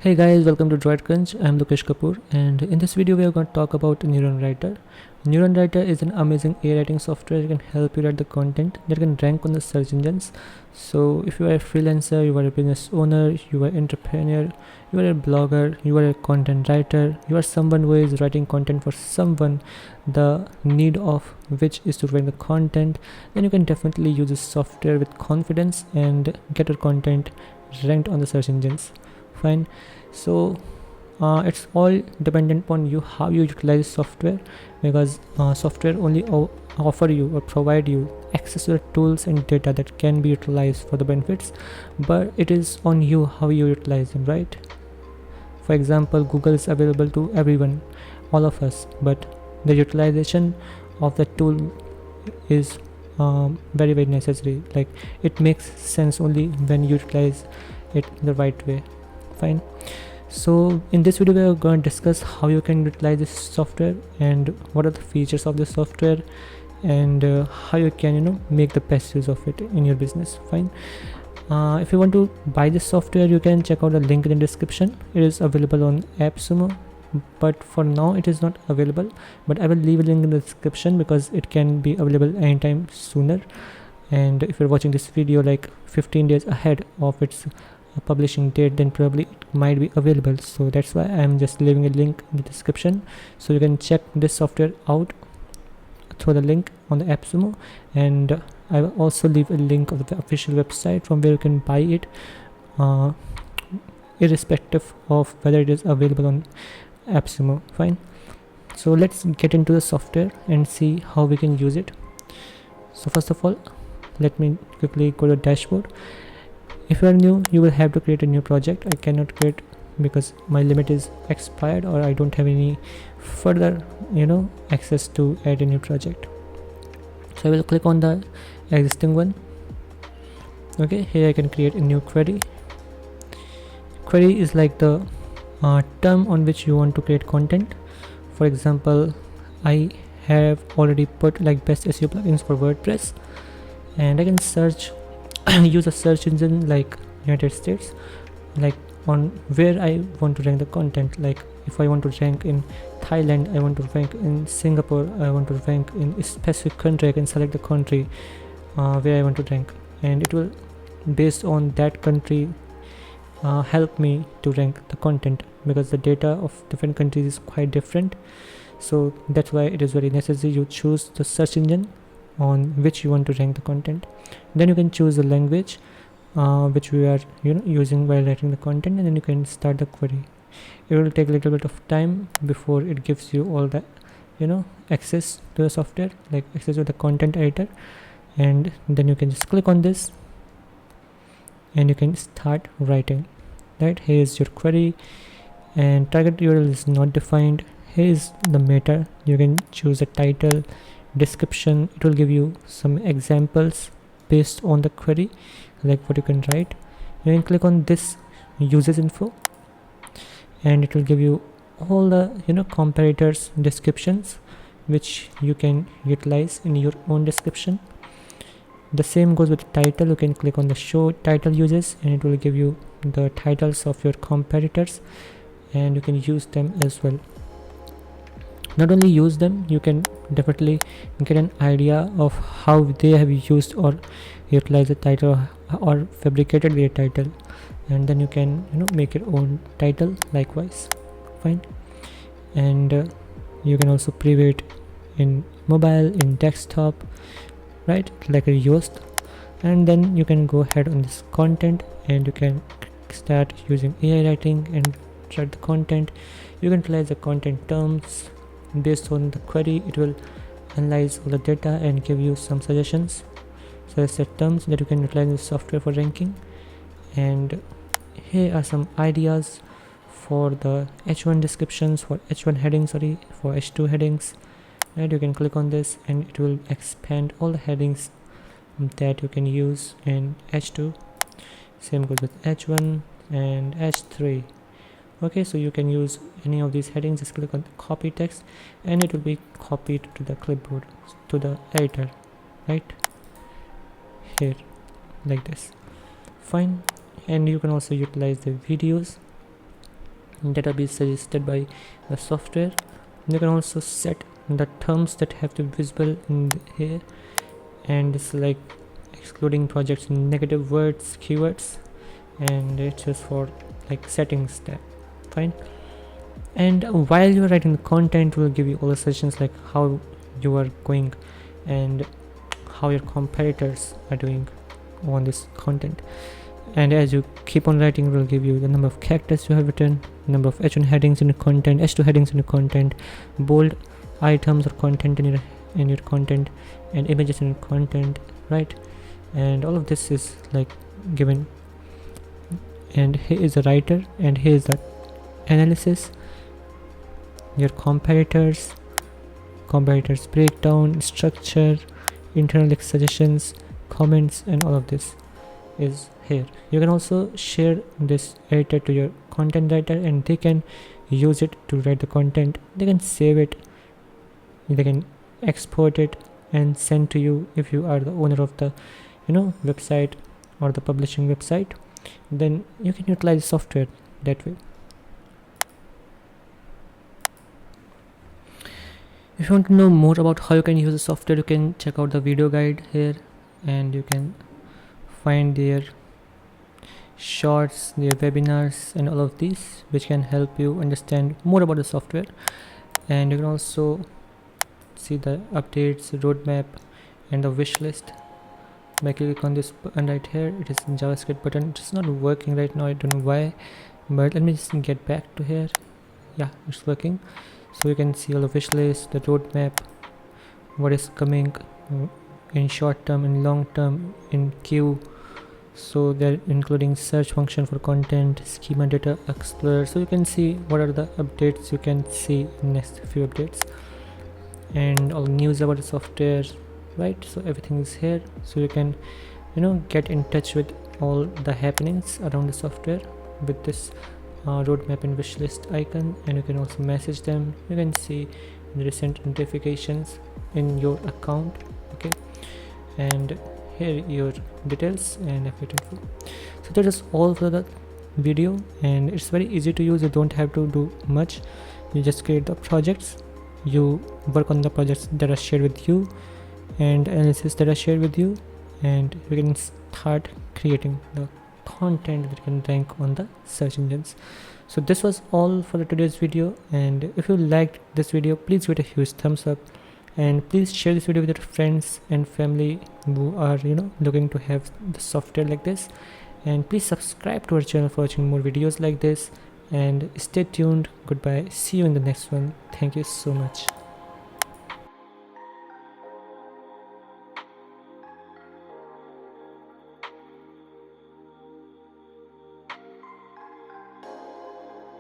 Hey guys, welcome to DroidCrunch. I'm Lokesh Kapoor, and in this video we are going to talk about NeuronWriter. NeuronWriter is an amazing AI writing software that can help you write the content that can rank on the search engines. So if you are a freelancer, you are a business owner, you are an entrepreneur, you are a blogger, you are a content writer, you are someone who is writing content for someone, the need of which is to write the content, then you can definitely use this software with confidence and get your content ranked on the search engines. Fine. So it's all dependent upon you how you utilize software, because software only offer you or provide you access to the tools and data that can be utilized for the benefits, but it is on you how you utilize them, right? For example, Google is available to everyone, all of us, but the utilization of the tool is very necessary. Like, it makes sense only when you utilize it the right way. Fine. So in this video we are going to discuss how you can utilize this software and what are the features of this software, and how you can make the best use of it in your business. Fine. If you want to buy this software, you can check out the link in the description. It is available on AppSumo, but for now it is not available, but I will leave a link in the description because it can be available anytime sooner. And if you're watching this video like 15 days ahead of its publishing date, then probably it might be available. So that's why I'm just leaving a link in the description, so you can check this software out through the link on the AppSumo, and I will also leave a link of the official website from where you can buy it, irrespective of whether it is available on AppSumo. Fine. So let's get into the software and see how we can use it. So first of all, let me quickly go to the dashboard. If you are new, you will have to create a new project. I cannot create because my limit is expired, or I don't have any further access to add a new project. So I will click on the existing one. Okay, here I can create a new query. Query is like the term on which you want to create content. For example, I have already put like best SEO plugins for WordPress, and I can search use a search engine like United States, like on where I want to rank the content. Like if I want to rank in Thailand, I want to rank in Singapore, I want to rank in a specific country, I can select the country where I want to rank, and it will, based on that country, help me to rank the content, because the data of different countries is quite different. So that's why it is very necessary you choose the search engine on which you want to rank the content. Then you can choose the language which we are using while writing the content, and then you can start the query. It will take a little bit of time before it gives you all the access to the software, like access to the content editor, and then you can just click on this and you can start writing. Right, here is your query, and target URL is not defined. Here is the meta. You can choose a title, description. It will give you some examples based on the query, like what you can write. You can click on this users info, and it will give you all the comparators descriptions which you can utilize in your own description. The same goes with the title. You can click on the show title uses, and it will give you the titles of your competitors, and you can use them as well. Not only use them, you can definitely get an idea of how they have used or utilized the title or fabricated their title, and then you can make your own title likewise. Fine. And you can also preview it in mobile, in desktop, right, like a Yoast. And then you can go ahead on this content, and you can start using AI writing and write the content. You can utilize the content terms. Based on the query, it will analyze all the data and give you some suggestions, suggested terms that you can utilize the software for ranking. And here are some ideas for the H1 descriptions, for H1 headings, for H2 headings. Right, you can click on this and it will expand all the headings that you can use in H2. Same goes with H1 and H3. Okay, so you can use any of these headings. Just click on the copy text and it will be copied to the clipboard, to the editor, right here, like this. Fine. And you can also utilize the videos. database suggested by the software. You can also set the terms that have to be visible in here, and it's like excluding projects negative words, keywords, and it's just for like settings tab. Fine. And while you're writing the content, will give you all the suggestions like how you are going and how your competitors are doing on this content. And as you keep on writing, it will give you the number of characters you have written, number of H1 headings in your content, H2 headings in your content, bold items or content in your content, and images in your content, right? And all of this is like given. And here is the writer, and here is the analysis, your competitors breakdown, structure, internal suggestions, comments, and all of this is here. You can also share this editor to your content writer, and they can use it to write the content. They can save it, they can export it and send to you if you are the owner of the website or the publishing website. Then you can utilize software that way. If you want to know more about how you can use the software, you can check out the video guide here, and you can find their shorts, their webinars, and all of these, which can help you understand more about the software. And you can also see the updates, roadmap, and the wish list by click on this button right here. It is JavaScript button. It's not working right now, I don't know why, but let me just get back to here. Yeah, it's working. So you can see all the wish list, the roadmap, what is coming in short term, in long term, in queue. So they're including search function for content, schema data explorer, so you can see what are the updates you can see in next few updates, and all news about the software, right? So everything is here, so you can get in touch with all the happenings around the software with this roadmap and wish list icon. And you can also message them. You can see the recent notifications in your account, okay, and here your details and affiliate info. So that is all for the video, and it's very easy to use. You don't have to do much. You just create the projects, you work on the projects that are shared with you, and analysis that are shared with you, and you can start creating the content that can rank on the search engines. So this was all for today's video, and if you liked this video, please give it a huge thumbs up, and please share this video with your friends and family who are looking to have the software like this. And please subscribe to our channel for watching more videos like this, and stay tuned. Goodbye, see you in the next one. Thank you so much.